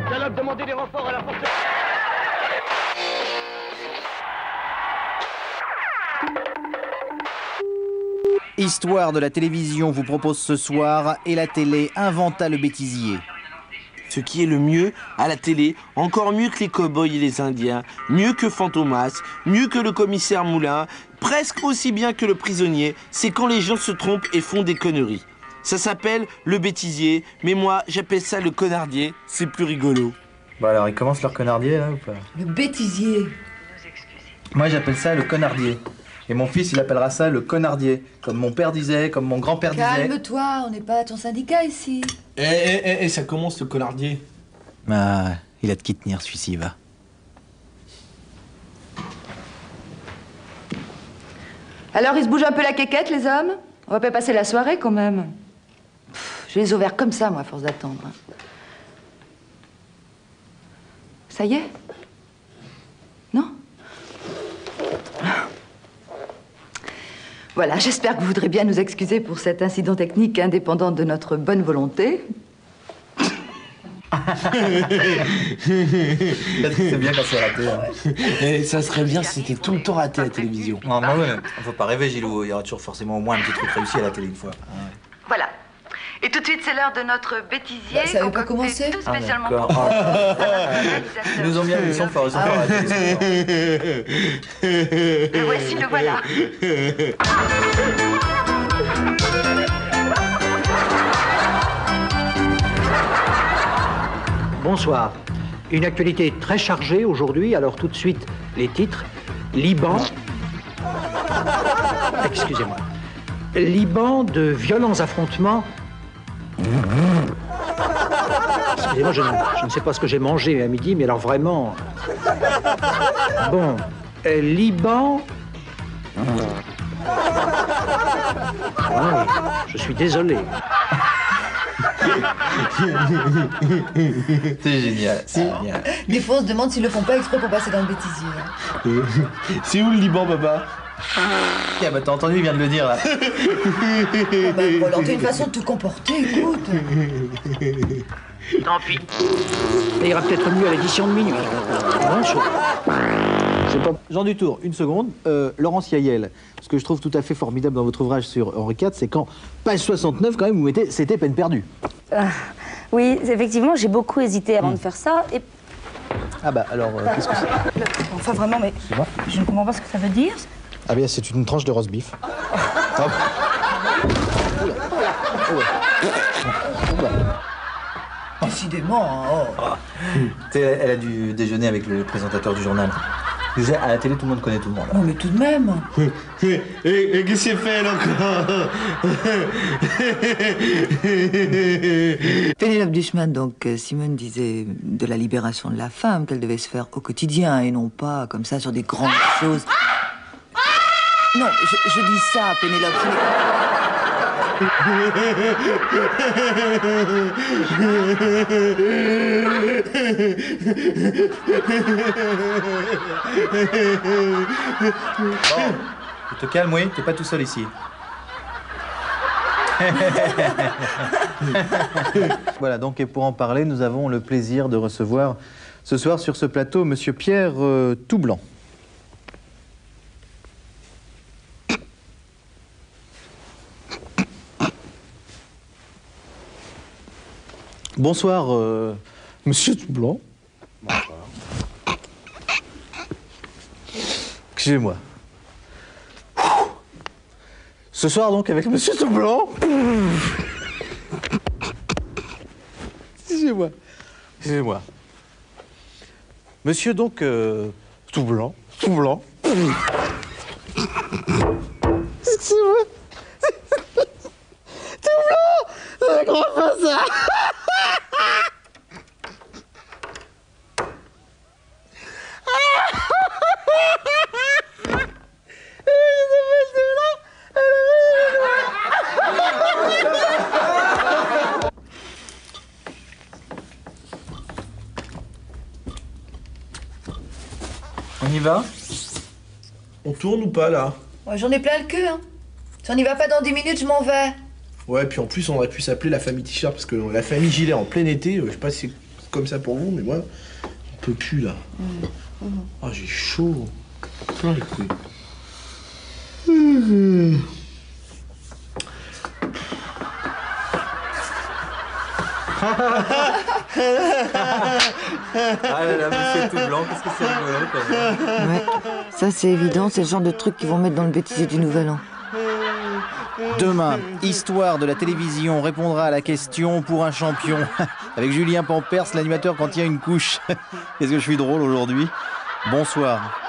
Dialogue, demandez des renforts à la force. Histoire de la télévision vous propose ce soir Et la télé inventa le bêtisier. Ce qui est le mieux à la télé, encore mieux que les cow-boys et les Indiens, mieux que Fantomas, mieux que le commissaire Moulin, presque aussi bien que le prisonnier, c'est quand les gens se trompent et font des conneries. Ça s'appelle le bêtisier, mais moi j'appelle ça le connardier, c'est plus rigolo. Bon alors, ils commencent leur connardier là ou pas? Le bêtisier. Moi j'appelle ça le connardier. Et mon fils il appellera ça le connardier. Comme mon père disait, comme mon grand-père disait. Calme-toi, on n'est pas à ton syndicat ici. Ça commence le connardier. Ah, il a de qui tenir celui-ci, va. Alors, ils se bougent un peu la quéquette, les hommes? On va pas passer la soirée, quand même. J'ai les ovaires comme ça, moi, à force d'attendre. Ça y est? Non? Voilà, j'espère que vous voudrez bien nous excuser pour cet incident technique indépendant de notre bonne volonté. C'est bien quand c'est raté. Hein. Et ça serait bien si c'était tout le temps raté à la télévision. Non, mais ouais, faut pas rêver, Gilou. Il y aura toujours forcément au moins un petit truc réussi à la télé une fois. Ah, ouais. Voilà. Et tout de suite, c'est l'heure de notre bêtisier. Bah, ça avait pas commencé. Tout spécialement d'accord. pour vous. Ils nous ont bien mis, ils sont forts à la télé. Le voici, le voilà. Bonsoir. Une actualité très chargée aujourd'hui, alors tout de suite les titres. Liban. Excusez-moi. Liban de violents affrontements. Excusez-moi, je ne sais pas ce que j'ai mangé à midi, mais alors vraiment. Bon. Liban. Ah, je suis désolé. C'est génial, c'est génial. Des fois, on se demande s'ils le font pas exprès pour passer dans le bêtisier. C'est où le Liban, papa? Tiens, bah t'as entendu, il vient de le dire là. Oh, bah, Roland, t'as une façon de te comporter, écoute. Tant pis. Ça ira peut-être mieux à l'édition de minuit. Bonsoir. Jean Dutour, une seconde. Laurence Yael, ce que je trouve tout à fait formidable dans votre ouvrage sur Henri IV, c'est qu'en page 69, quand même, vous mettez « C'était peine perdue ». Oui, effectivement, j'ai beaucoup hésité avant de faire ça. Et... Ah bah alors, qu'est-ce que c'est? Enfin, vraiment, mais je ne comprends pas ce que ça veut dire. Ah bien, c'est une tranche de roast beef. Décidément, hein, oh. Tu sais, elle a dû déjeuner avec le présentateur du journal. Je disais, à la télé, tout le monde connaît tout le monde. Non, mais tout de même. Et qu'est-ce qu'il fait, là, encore? Pénélope Duchemin, donc, Simone disait de la libération de la femme, qu'elle devait se faire au quotidien et non pas comme ça sur des grandes choses. Non, je dis ça, Pénélope. Bon, tu te calmes, oui, t'es pas tout seul ici. Voilà, donc, et pour en parler, nous avons le plaisir de recevoir ce soir sur ce plateau Monsieur Pierre Toublanc. Bonsoir, Monsieur Toublanc. Bonsoir. Excusez-moi. Ce soir, donc, avec Monsieur Toublanc. Excusez-moi. Excusez-moi. Monsieur, donc, Toublanc. Excusez-moi. Toublanc, c'est grand pas ça. On y va? On tourne ou pas, là? Ouais, j'en ai plein le cul, hein. Si on n'y va pas dans 10 minutes, je m'en vais. Ouais, puis en plus, on aurait pu s'appeler la famille T-shirt, parce que la famille Gilet en plein été, je sais pas si c'est comme ça pour vous, mais moi, on peut plus là. Oh, j'ai chaud. Plein les couilles. Ah là là, mais c'est tout blanc, qu'est-ce que c'est rigolo quand même. Ouais, ça c'est évident, c'est le genre de truc qu'ils vont mettre dans le bêtisier du Nouvel An. Demain, Histoire de la télévision répondra à la question pour un champion. Avec Julien Pampers, l'animateur quand il y a une couche. Qu'est-ce que je suis drôle aujourd'hui. Bonsoir.